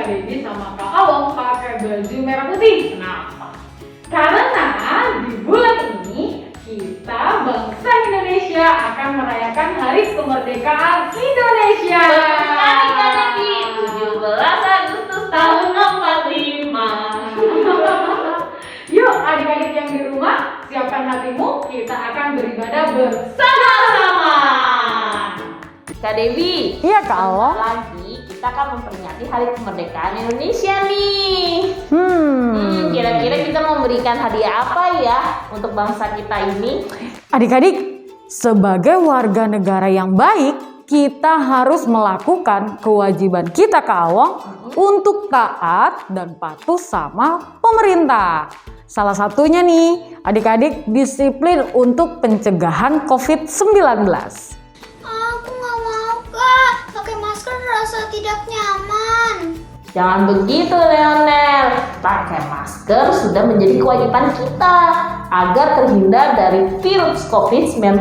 Devi sama Kak Awang pakai baju merah putih. Kenapa? Karena di bulan ini kita bangsa Indonesia akan merayakan Hari Kemerdekaan Indonesia. Betul Kak Devi, 17 Agustus tahun 45. Yuk adik-adik yang di rumah, siapkan hatimu, kita akan beribadah bersama-sama. Kak Devi, Iya Kak Awang. lagi kita akan memperingati Hari Kemerdekaan Indonesia nih. Kira-kira kita mau memberikan hadiah apa ya untuk bangsa kita ini? Adik-adik, sebagai warga negara yang baik, kita harus melakukan kewajiban kita Kak Awang untuk taat dan patuh sama pemerintah. Salah satunya nih, adik-adik disiplin untuk pencegahan COVID-19. Aku nggak mau kak, pakai masker rasa tidak nyaman. Jangan begitu Leonel, pakai masker sudah menjadi kewajiban kita agar terhindar dari virus COVID-19.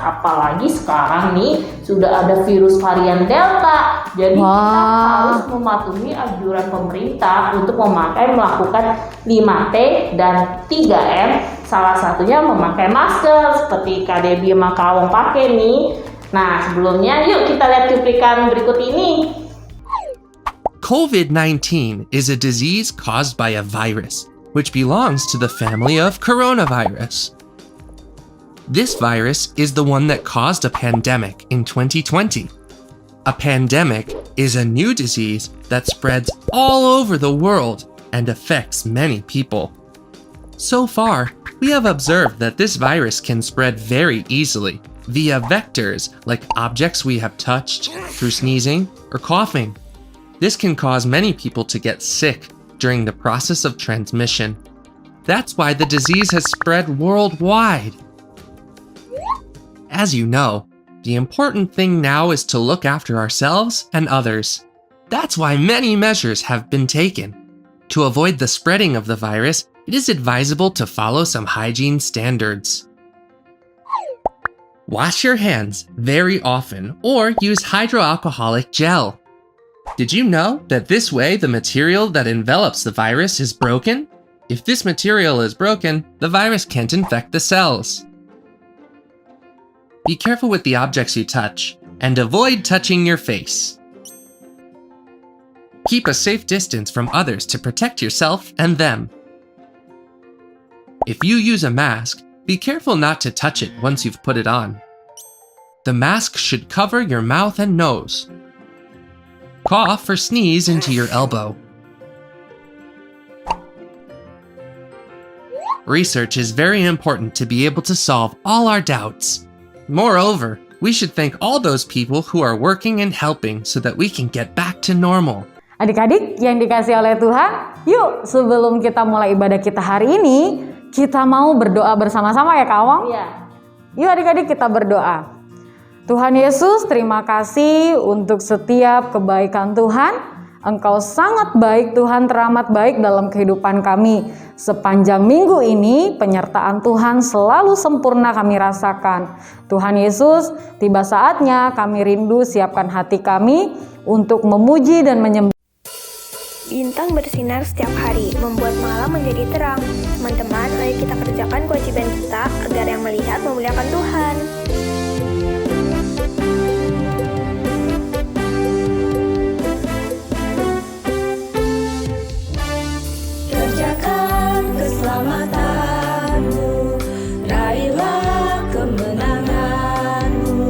Apalagi sekarang nih sudah ada virus varian Delta. Jadi kita harus mematuhi anjuran pemerintah untuk melakukan 5T dan 3M. Salah satunya memakai masker seperti Kak Debbie sama Kak Awang pakai nih. Nah sebelumnya yuk kita lihat cuplikan berikut ini. COVID-19 is a disease caused by a virus, which belongs to the family of coronavirus. This virus is the one that caused a pandemic in 2020. A pandemic is a new disease that spreads all over the world and affects many people. So far, we have observed that this virus can spread very easily via vectors like objects we have touched, through sneezing or coughing. This can cause many people to get sick during the process of transmission. That's why the disease has spread worldwide. As you know, the important thing now is to look after ourselves and others. That's why many measures have been taken. To avoid the spreading of the virus, it is advisable to follow some hygiene standards. Wash your hands very often or use hydroalcoholic gel. Did you know that this way the material that envelops the virus is broken? If this material is broken, the virus can't infect the cells. Be careful with the objects you touch and avoid touching your face. Keep a safe distance from others to protect yourself and them. If you use a mask, be careful not to touch it once you've put it on. The mask should cover your mouth and nose. Cough or sneeze into your elbow. Research is very important to be able to solve all our doubts. Moreover, we should thank all those people who are working and helping so that we can get back to normal. Adik-adik yang dikasih oleh Tuhan, yuk sebelum kita mulai ibadah kita hari ini, kita mau berdoa bersama-sama ya Kak Awang? Iya. Yuk adik-adik kita berdoa. Tuhan Yesus, terima kasih untuk setiap kebaikan Tuhan. Engkau sangat baik Tuhan, teramat baik dalam kehidupan kami. Sepanjang minggu ini, penyertaan Tuhan selalu sempurna kami rasakan. Tuhan Yesus, tiba saatnya kami rindu siapkan hati kami untuk memuji dan menyembah. Bintang bersinar setiap hari, membuat malam menjadi terang. Teman-teman, ayo kita kerjakan kewajiban kita agar yang melihat memuliakan Tuhan. Kerjakan keselamatanmu, raihlah kemenanganmu,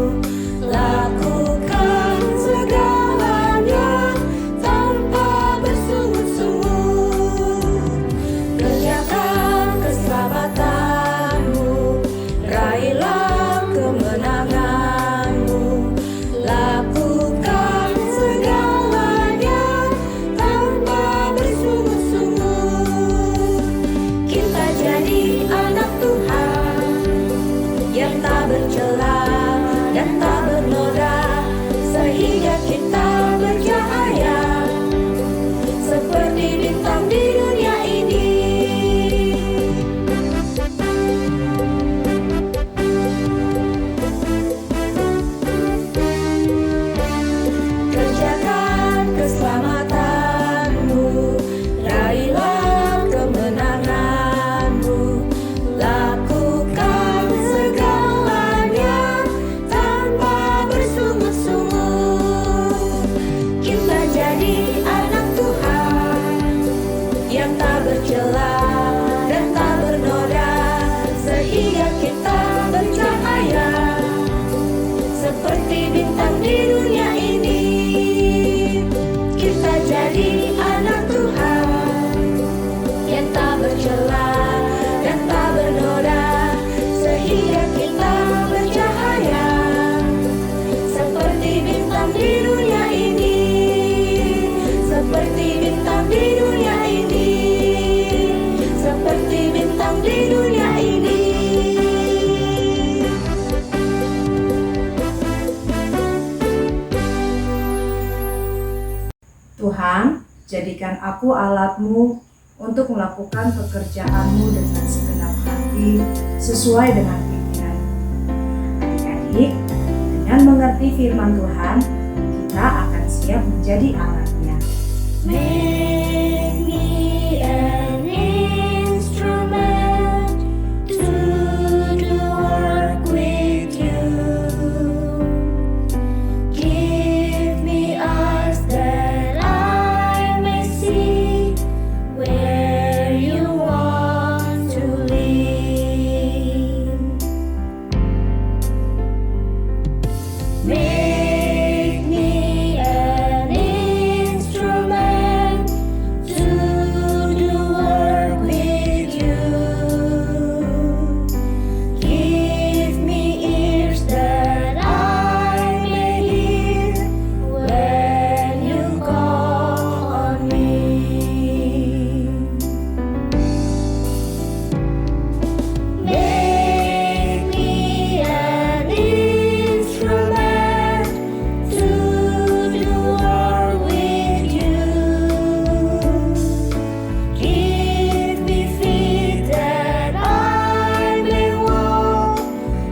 lakukan segalanya tanpa bersungut-sungut. Kerjakan keselamatanmu, raihlah kemenanganmu. menjadi anak Tuhan yang tak bercela dan tak bernoda, sehingga kita bercahaya seperti bintang di dunia ini, seperti bintang di dunia ini, seperti bintang di dunia ini. Tuhan, jadikan aku alatmu untuk melakukan pekerjaanmu dengan segenap hati sesuai dengan keinginan. Adik-adik, dengan mengerti firman Tuhan, kita akan siap menjadi alatnya. Make me an instrument to do work with you. Give me eyes that I may see where you want to lead. Make me an instrument to do work with you. Give me ears that I may hear when you call on me. Make me an instrument to do work with you. Give me feet that I may walk,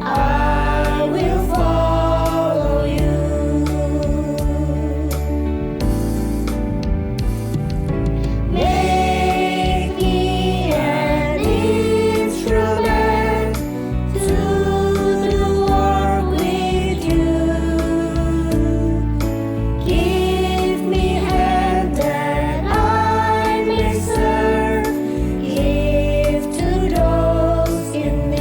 I will follow you. Make me an instrument to do work with you. Give me hand that I may serve, give to those in need.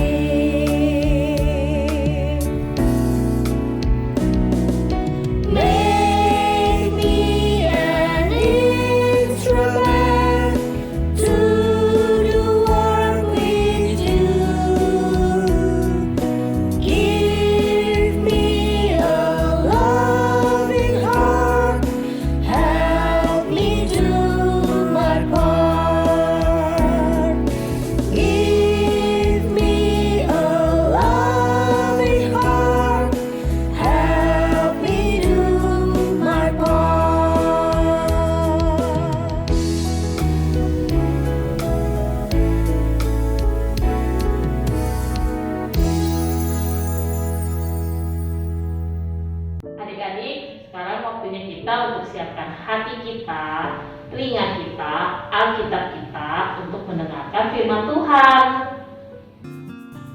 Make me an instrument to do work with you. Give me a loving heart, help me do my part. Give me a loving heart, help me do my part. Adik-adik, sekarang waktunya kita untuk siapkan hati kita, telinga kita, Alkitab kita untuk mendengarkan firman Tuhan.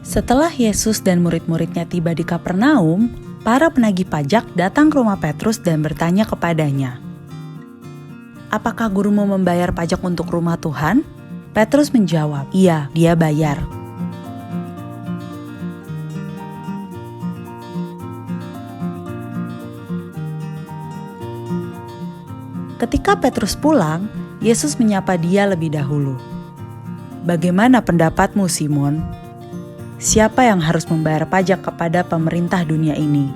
Setelah Yesus dan murid-muridnya tiba di Kapernaum, para penagih pajak datang ke rumah Petrus dan bertanya kepadanya, "Apakah gurumu membayar pajak untuk rumah Tuhan?" Petrus menjawab, "Iya, dia bayar." Ketika Petrus pulang, Yesus menyapa dia lebih dahulu. "Bagaimana pendapatmu, Simon? Siapa yang harus membayar pajak kepada pemerintah dunia ini?"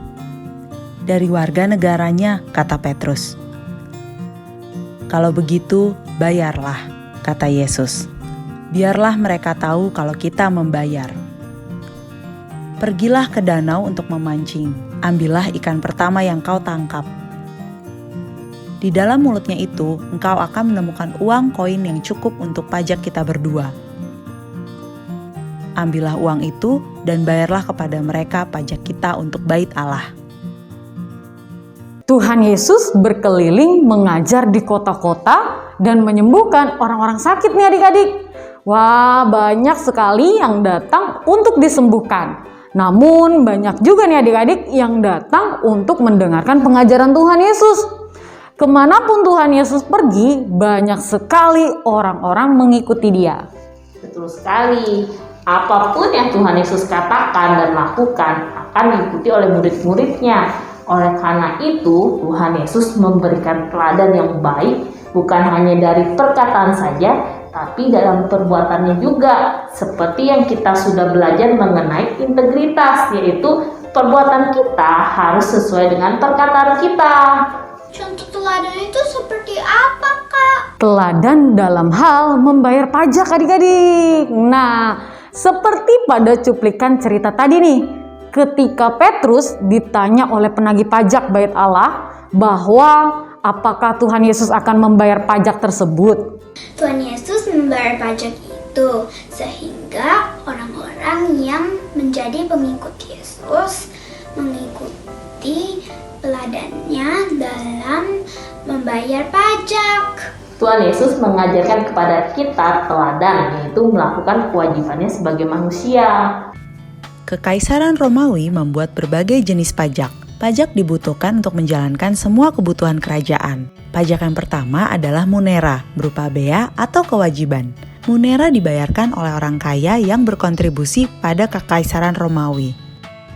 "Dari warga negaranya," kata Petrus. "Kalau begitu, bayarlah," kata Yesus. "Biarlah mereka tahu kalau kita membayar. Pergilah ke danau untuk memancing. Ambillah ikan pertama yang kau tangkap. Di dalam mulutnya itu, engkau akan menemukan uang koin yang cukup untuk pajak kita berdua. Ambillah uang itu dan bayarlah kepada mereka pajak kita untuk bait Allah." Tuhan Yesus berkeliling mengajar di kota-kota dan menyembuhkan orang-orang sakit nih adik-adik. Wah, banyak sekali yang datang untuk disembuhkan. Namun banyak juga nih adik-adik yang datang untuk mendengarkan pengajaran Tuhan Yesus. Kemanapun Tuhan Yesus pergi, banyak sekali orang-orang mengikuti dia. Betul sekali. Apapun yang Tuhan Yesus katakan dan lakukan akan diikuti oleh murid-muridnya. Oleh karena itu, Tuhan Yesus memberikan teladan yang baik bukan hanya dari perkataan saja, tapi dalam perbuatannya juga. Seperti yang kita sudah belajar mengenai integritas, yaitu perbuatan kita harus sesuai dengan perkataan kita. Contoh teladan itu seperti apa, Kak? Teladan dalam hal membayar pajak adik-adik. Nah, seperti pada cuplikan cerita tadi nih, ketika Petrus ditanya oleh penagih pajak Bait Allah bahwa apakah Tuhan Yesus akan membayar pajak tersebut. Tuhan Yesus membayar pajak itu sehingga orang-orang yang menjadi pengikut Yesus mengikuti teladannya dalam membayar pajak. Tuhan Yesus mengajarkan kepada kita teladan, yaitu melakukan kewajibannya sebagai manusia. Kekaisaran Romawi membuat berbagai jenis pajak. Pajak dibutuhkan untuk menjalankan semua kebutuhan kerajaan. Pajak yang pertama adalah munera, berupa bea atau kewajiban. Munera dibayarkan oleh orang kaya yang berkontribusi pada Kekaisaran Romawi.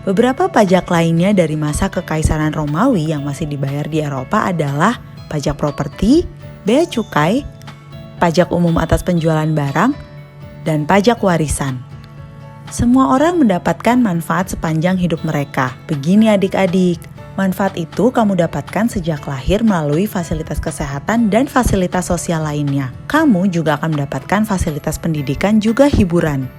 Beberapa pajak lainnya dari masa Kekaisaran Romawi yang masih dibayar di Eropa adalah pajak properti, bea cukai, pajak umum atas penjualan barang, dan pajak warisan. Semua orang mendapatkan manfaat sepanjang hidup mereka. Begini adik-adik, manfaat itu kamu dapatkan sejak lahir melalui fasilitas kesehatan dan fasilitas sosial lainnya. Kamu juga akan mendapatkan fasilitas pendidikan juga hiburan.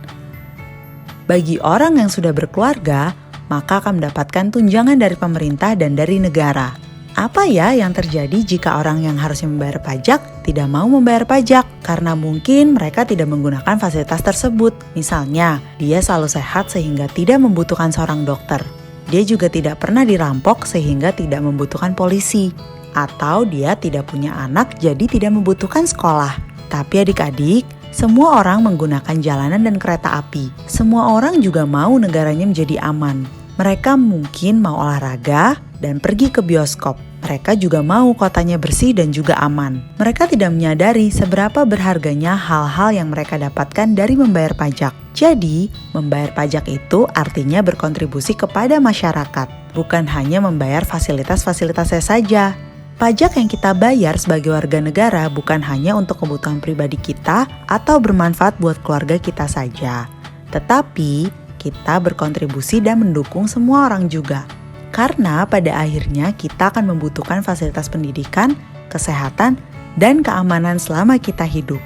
Bagi orang yang sudah berkeluarga, maka akan mendapatkan tunjangan dari pemerintah dan dari negara. Apa ya yang terjadi jika orang yang harusnya membayar pajak tidak mau membayar pajak? Karena mungkin mereka tidak menggunakan fasilitas tersebut. Misalnya, dia selalu sehat sehingga tidak membutuhkan seorang dokter. Dia juga tidak pernah dirampok sehingga tidak membutuhkan polisi. Atau dia tidak punya anak jadi tidak membutuhkan sekolah. Tapi adik-adik, semua orang menggunakan jalanan dan kereta api. Semua orang juga mau negaranya menjadi aman. Mereka mungkin mau olahraga dan pergi ke bioskop. Mereka juga mau kotanya bersih dan juga aman. Mereka tidak menyadari seberapa berharganya hal-hal yang mereka dapatkan dari membayar pajak. Jadi, membayar pajak itu artinya berkontribusi kepada masyarakat, bukan hanya membayar fasilitas-fasilitasnya saja. Pajak yang kita bayar sebagai warga negara bukan hanya untuk kebutuhan pribadi kita atau bermanfaat buat keluarga kita saja, tetapi kita berkontribusi dan mendukung semua orang juga. Karena pada akhirnya kita akan membutuhkan fasilitas pendidikan, kesehatan, dan keamanan selama kita hidup.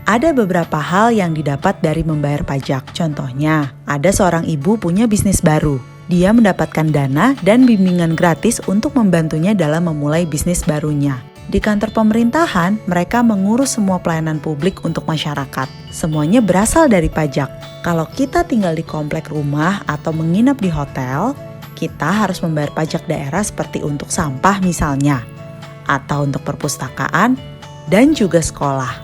Ada beberapa hal yang didapat dari membayar pajak. Contohnya, ada seorang ibu punya bisnis baru. Dia mendapatkan dana dan bimbingan gratis untuk membantunya dalam memulai bisnis barunya. Di kantor pemerintahan, mereka mengurus semua pelayanan publik untuk masyarakat. Semuanya berasal dari pajak. Kalau kita tinggal di komplek rumah atau menginap di hotel, kita harus membayar pajak daerah seperti untuk sampah misalnya, atau untuk perpustakaan, dan juga sekolah.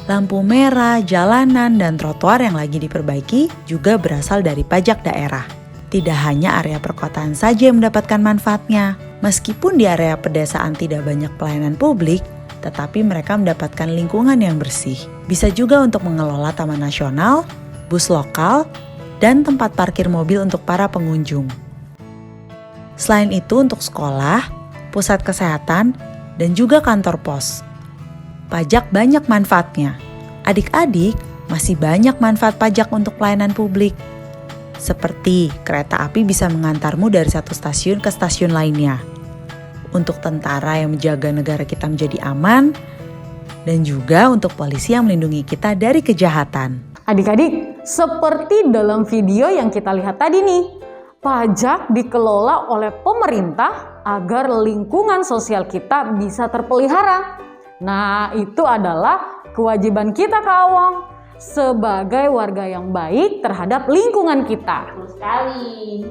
Lampu merah, jalanan, dan trotoar yang lagi diperbaiki juga berasal dari pajak daerah. Tidak hanya area perkotaan saja yang mendapatkan manfaatnya. Meskipun di area pedesaan tidak banyak pelayanan publik, tetapi mereka mendapatkan lingkungan yang bersih. Bisa juga untuk mengelola taman nasional, bus lokal, dan tempat parkir mobil untuk para pengunjung. Selain itu untuk sekolah, pusat kesehatan, dan juga kantor pos. Pajak banyak manfaatnya. Adik-adik, masih banyak manfaat pajak untuk pelayanan publik. Seperti kereta api bisa mengantarmu dari satu stasiun ke stasiun lainnya. Untuk tentara yang menjaga negara kita menjadi aman, dan juga untuk polisi yang melindungi kita dari kejahatan. Adik-adik, seperti dalam video yang kita lihat tadi nih, pajak dikelola oleh pemerintah agar lingkungan sosial kita bisa terpelihara. Nah, itu adalah kewajiban kita, Kak Awang, sebagai warga yang baik terhadap lingkungan kita. Betul sekali.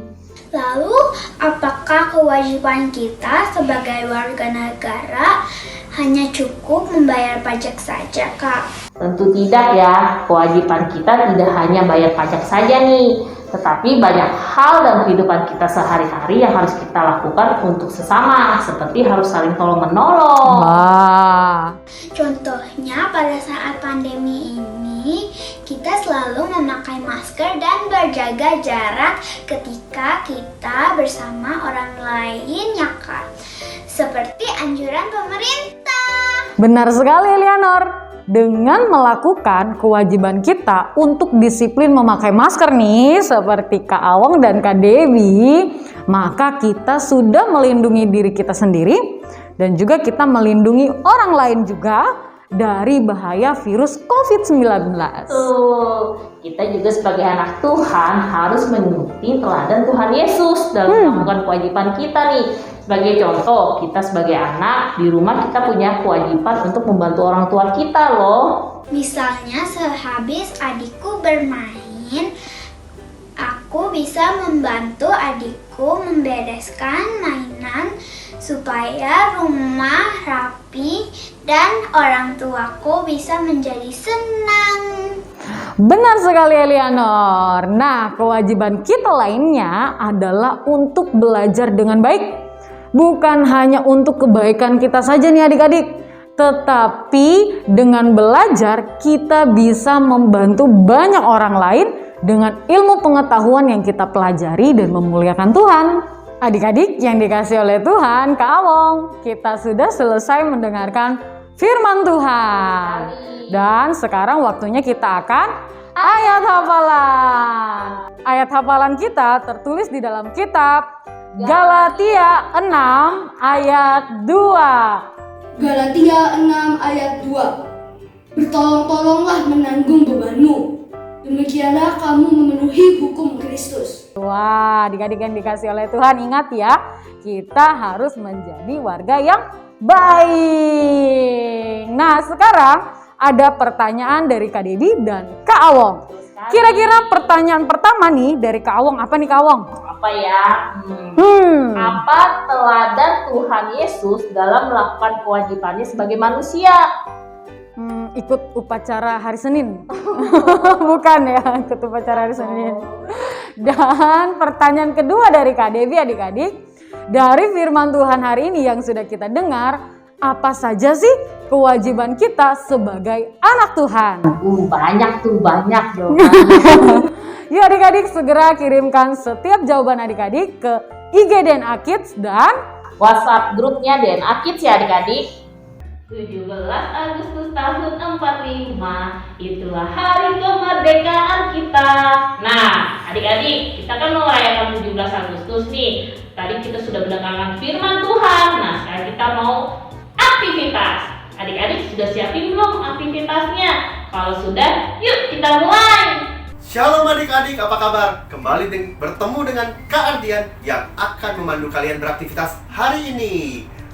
Lalu, apakah kewajiban kita sebagai warga negara hanya cukup membayar pajak saja, Kak? Tentu tidak ya, kewajiban kita tidak hanya bayar pajak saja nih, tetapi banyak hal dalam kehidupan kita sehari-hari yang harus kita lakukan untuk sesama, seperti harus saling tolong-menolong. Wah, Contohnya pada saat pandemi ini, kita selalu memakai masker dan berjaga menjaga jarak ketika kita bersama orang lain ya Kak. Seperti anjuran pemerintah. Benar sekali Eleanor. Dengan melakukan kewajiban kita untuk disiplin memakai masker nih, seperti Kak Awong dan Kak Dewi, maka kita sudah melindungi diri kita sendiri dan juga kita melindungi orang lain juga dari bahaya virus COVID-19. Tuh, kita juga sebagai anak Tuhan harus mengikuti teladan Tuhan Yesus dalam melakukan kewajiban kita nih. Sebagai contoh, kita sebagai anak di rumah kita punya kewajiban untuk membantu orang tua kita loh. Misalnya sehabis adikku bermain, aku bisa membantu adikku membereskan mainan supaya rumah rapi dan orang tuaku bisa menjadi senang. Benar sekali Eleanor. Nah, kewajiban kita lainnya adalah untuk belajar dengan baik. Bukan hanya untuk kebaikan kita saja nih adik-adik, tetapi dengan belajar kita bisa membantu banyak orang lain dengan ilmu pengetahuan yang kita pelajari dan memuliakan Tuhan. Adik-adik yang dikasih oleh Tuhan, Kak Awong, kita sudah selesai mendengarkan firman Tuhan. Dan sekarang waktunya kita akan ayat hafalan. Ayat hafalan kita tertulis di dalam kitab Galatia 6 ayat 2. Galatia 6 ayat 2. Bertolong-tolonglah menanggung bebanmu. Demikianlah kamu memenuhi hukum Kristus. Wah, adik-adik yang dikasih oleh Tuhan, ingat ya, kita harus menjadi warga yang baik. Nah, sekarang ada pertanyaan dari Kak Debi dan Kak Awong. Kira-kira pertanyaan pertama nih dari Kak Awong apa nih Kak Awong? Apa ya? Apa teladan Tuhan Yesus dalam melakukan kewajibannya sebagai manusia? Ikut upacara hari Senin. Bukan ya, ikut upacara hari Senin. Dan pertanyaan kedua dari Kak Devi adik-adik, dari firman Tuhan hari ini yang sudah kita dengar, apa saja sih kewajiban kita sebagai anak Tuhan? Banyak dong. Yuk adik-adik segera kirimkan setiap jawaban adik-adik ke IG DNA Kids dan WhatsApp grupnya DNA Kids ya adik-adik. 17 Agustus tahun 45, itulah hari kemerdekaan kita. Nah, adik-adik, kita kan mau merayakan 17 Agustus nih. Tadi kita sudah mendengarkan firman Tuhan. Nah, sekarang kita mau aktivitas. Adik-adik sudah siapin belum aktivitasnya? Kalau sudah, yuk kita mulai. Shalom adik-adik, apa kabar? Kembali bertemu dengan Kak Ardian yang akan memandu kalian beraktivitas hari ini.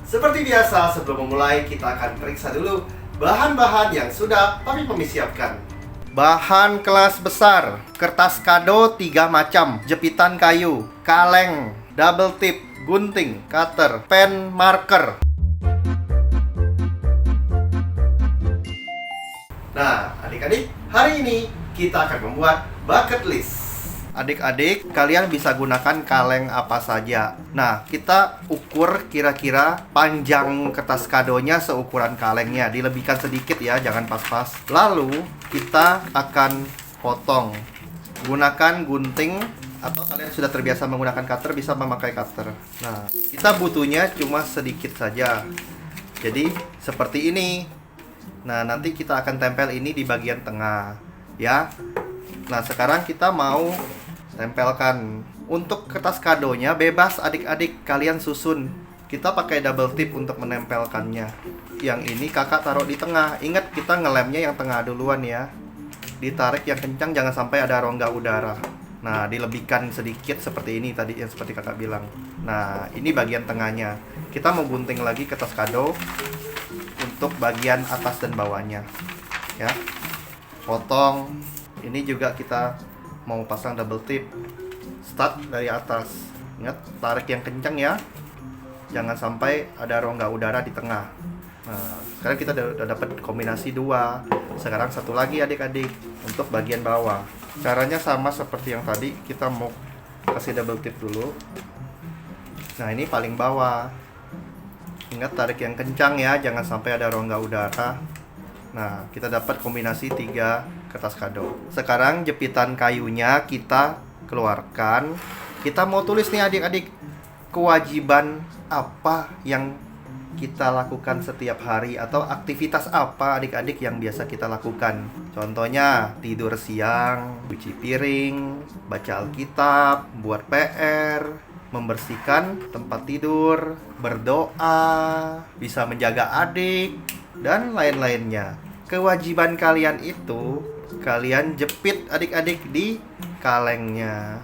Seperti biasa, sebelum memulai kita akan periksa dulu bahan-bahan yang sudah Papi Pemi siapkan. Bahan kelas besar, kertas kado 3 macam, jepitan kayu, kaleng, double tip, gunting, cutter, pen, marker. Nah, adik-adik, hari ini kita akan membuat bucket list. Adik-adik, kalian bisa gunakan kaleng apa saja. Nah, kita ukur kira-kira panjang kertas kadonya seukuran kalengnya. Dilebihkan sedikit ya, jangan pas-pas. Lalu, kita akan potong. Gunakan gunting, atau kalian sudah terbiasa menggunakan cutter, bisa memakai cutter. Nah, kita butuhnya cuma sedikit saja. Jadi, seperti ini. Nah, nanti kita akan tempel ini di bagian tengah, ya. Nah, sekarang kita mau tempelkan. Untuk kertas kadonya bebas adik-adik, kalian susun. Kita pakai double tip untuk menempelkannya. Yang ini kakak taruh di tengah. Ingat, kita ngelemnya yang tengah duluan ya. Ditarik yang kencang, jangan sampai ada rongga udara. Nah, dilebihkan sedikit seperti ini tadi yang seperti kakak bilang. Nah, ini bagian tengahnya. Kita mau gunting lagi kertas kado untuk bagian atas dan bawahnya, ya. Potong. Ini juga kita mau pasang double tip. Start dari atas. Ingat, tarik yang kencang ya. Jangan sampai ada rongga udara di tengah. Nah, sekarang kita udah dapat kombinasi 2. Sekarang satu lagi adik-adik untuk bagian bawah. Caranya sama seperti yang tadi. Kita mau kasih double tip dulu. Nah, ini paling bawah. Ingat, tarik yang kencang ya, jangan sampai ada rongga udara. Nah, kita dapat kombinasi 3 kertas kado. Sekarang jepitan kayunya kita keluarkan, kita mau tulis nih adik-adik, kewajiban apa yang kita lakukan setiap hari, atau aktivitas apa adik-adik yang biasa kita lakukan. Contohnya tidur siang, cuci piring, baca Alkitab, buat PR, membersihkan tempat tidur, berdoa, bisa menjaga adik, dan lain-lainnya. Kewajiban kalian itu kalian jepit adik-adik di kalengnya.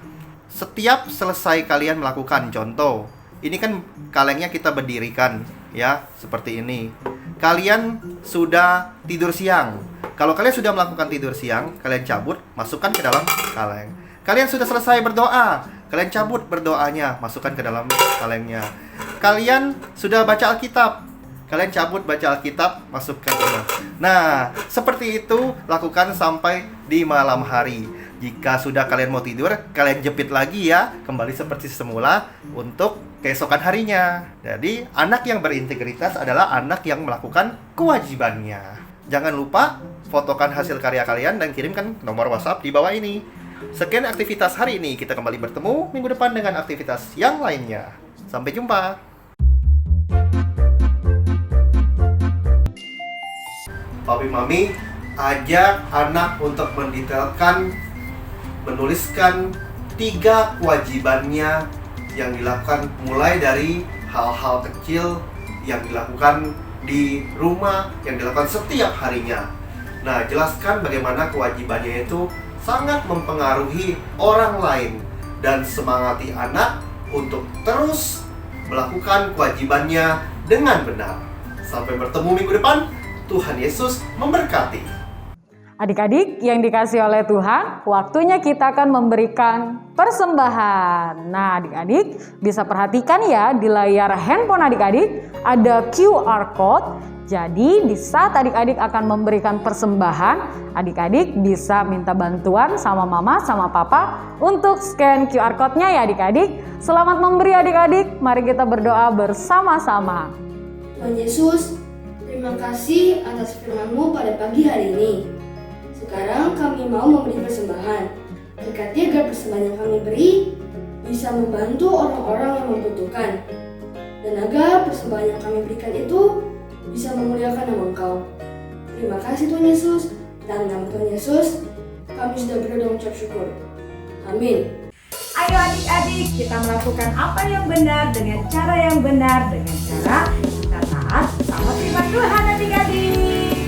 Setiap selesai kalian melakukan, contoh, ini kan kalengnya kita berdirikan ya, seperti ini. Kalian sudah tidur siang. Kalau kalian sudah melakukan tidur siang, kalian cabut, masukkan ke dalam kaleng. Kalian sudah selesai berdoa, kalian cabut berdoanya, masukkan ke dalam kalengnya. Kalian sudah baca Alkitab, kalian cabut baca Alkitab, masukkan ke dalam. Nah, seperti itu lakukan sampai di malam hari. Jika sudah kalian mau tidur, kalian jepit lagi ya, kembali seperti semula untuk keesokan harinya. Jadi, anak yang berintegritas adalah anak yang melakukan kewajibannya. Jangan lupa fotokan hasil karya kalian dan kirimkan nomor WhatsApp di bawah ini. Sekian aktivitas hari ini. Kita kembali bertemu minggu depan dengan aktivitas yang lainnya. Sampai jumpa. Papi Mami ajak anak untuk menuliskan 3 kewajibannya yang dilakukan, mulai dari hal-hal kecil yang dilakukan di rumah, yang dilakukan setiap harinya. Nah, jelaskan bagaimana kewajibannya itu sangat mempengaruhi orang lain, dan semangati anak untuk terus melakukan kewajibannya dengan benar. Sampai bertemu minggu depan. Tuhan Yesus memberkati. Adik-adik yang dikasih oleh Tuhan, waktunya kita akan memberikan persembahan. Nah, adik-adik bisa perhatikan ya, di layar handphone adik-adik ada QR code. Jadi di saat adik-adik akan memberikan persembahan, adik-adik bisa minta bantuan sama mama, sama papa untuk scan QR code-nya ya adik-adik. Selamat memberi adik-adik, mari kita berdoa bersama-sama. Tuhan Yesus, terima kasih atas firman-Mu pada pagi hari ini. Sekarang kami mau memberi persembahan. Berkati agar persembahan yang kami beri bisa membantu orang-orang yang membutuhkan. Dan agar persembahan yang kami berikan itu bisa memuliakan nama Engkau. Terima kasih Tuhan Yesus. Dalam nama Tuhan Yesus, kami sudah berdoa mengucap syukur. Amin. Ayo adik-adik, kita melakukan apa yang benar dengan cara yang benar, dengan cara kita taat sama firman Tuhan adik-adik.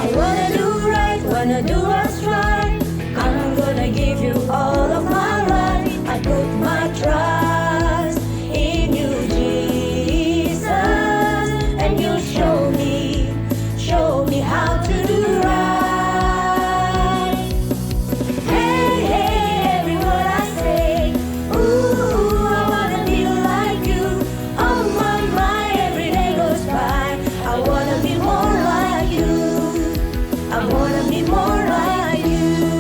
I wanna do right, wanna do what's right. I'm gonna give you all of my life. I put my trust in you, Jesus, and you show me how to do right. Hey, hey, every word I say, ooh, I wanna be like you. Oh my, every day goes by. I wanna be more like you. I wanna be more like you.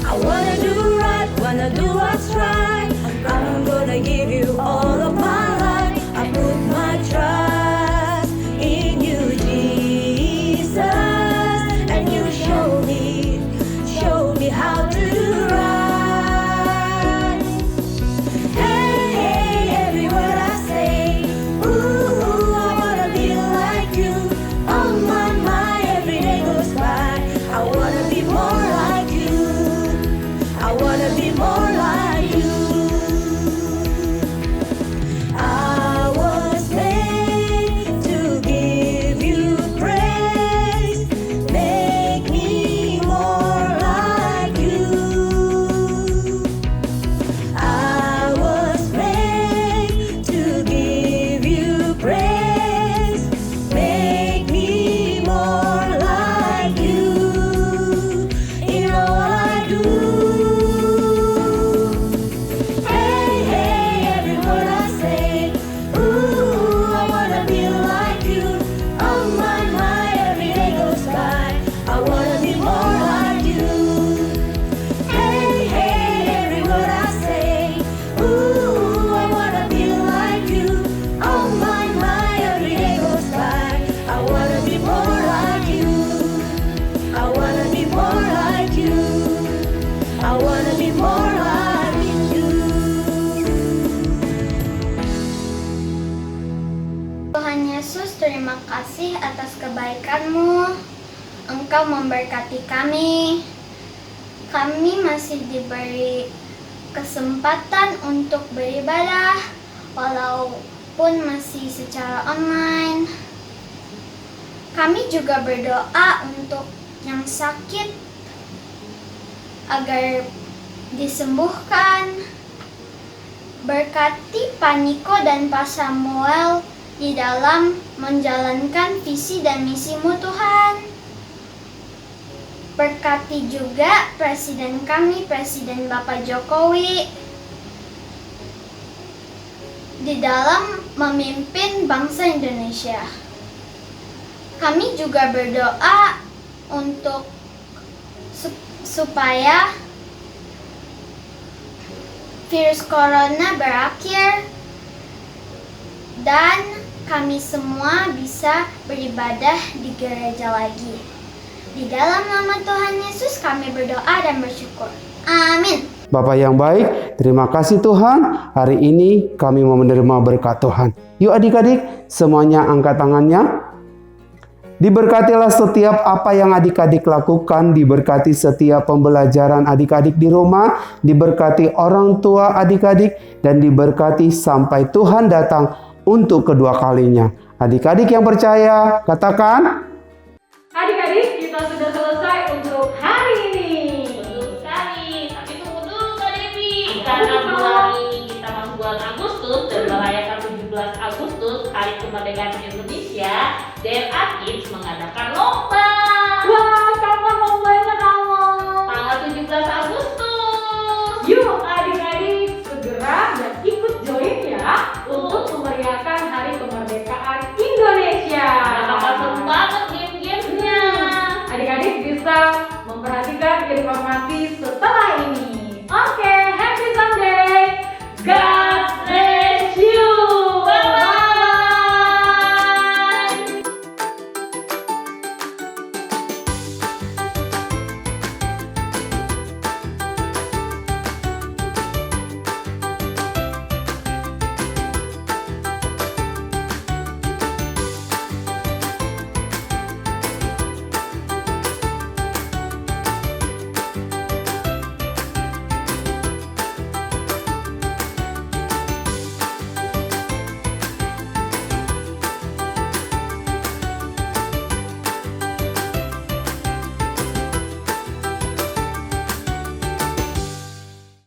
I wanna do right, wanna do what's right. I'm gonna give you all of my life. I put my trust in you, Jesus, and you show me how to do right. Hey, hey, every word I say, ooh, I wanna be like you. Oh my, every day goes by. I wanna be more like you. I wanna be more like you. I was made to give you praise. Make me more like you. I was made to give you praise. Make me more like you in all I do. kebaikan-Mu. Engkau memberkati kami. Kami masih diberi kesempatan untuk beribadah walaupun masih secara online. Kami juga berdoa untuk yang sakit agar disembuhkan. Berkati Pak Niko dan Pak Samuel di dalam menjalankan visi dan misi-Mu, Tuhan. Berkati juga Presiden kami, Presiden Bapak Jokowi, di dalam memimpin bangsa Indonesia. Kami juga berdoa untuk supaya virus corona berakhir dan kami semua bisa beribadah di gereja lagi. Di dalam nama Tuhan Yesus kami berdoa dan bersyukur. Amin. Bapak yang baik, terima kasih Tuhan. Hari ini kami mau menerima berkat Tuhan. Yuk adik-adik, semuanya angkat tangannya. Diberkatilah setiap apa yang adik-adik lakukan, diberkati setiap pembelajaran adik-adik di rumah, diberkati orang tua adik-adik, dan diberkati sampai Tuhan datang untuk kedua kalinya. Adik-adik yang percaya, katakan, Adik-adik, kita sudah selesai untuk hari ini. Betul sekali. Tapi tunggu dulu Kak Devi. Karena bulan ini kita masuk bulan Agustus dan merayakan 17 Agustus Hari Kemerdekaan Indonesia, DLA Kids mengadakan lomba.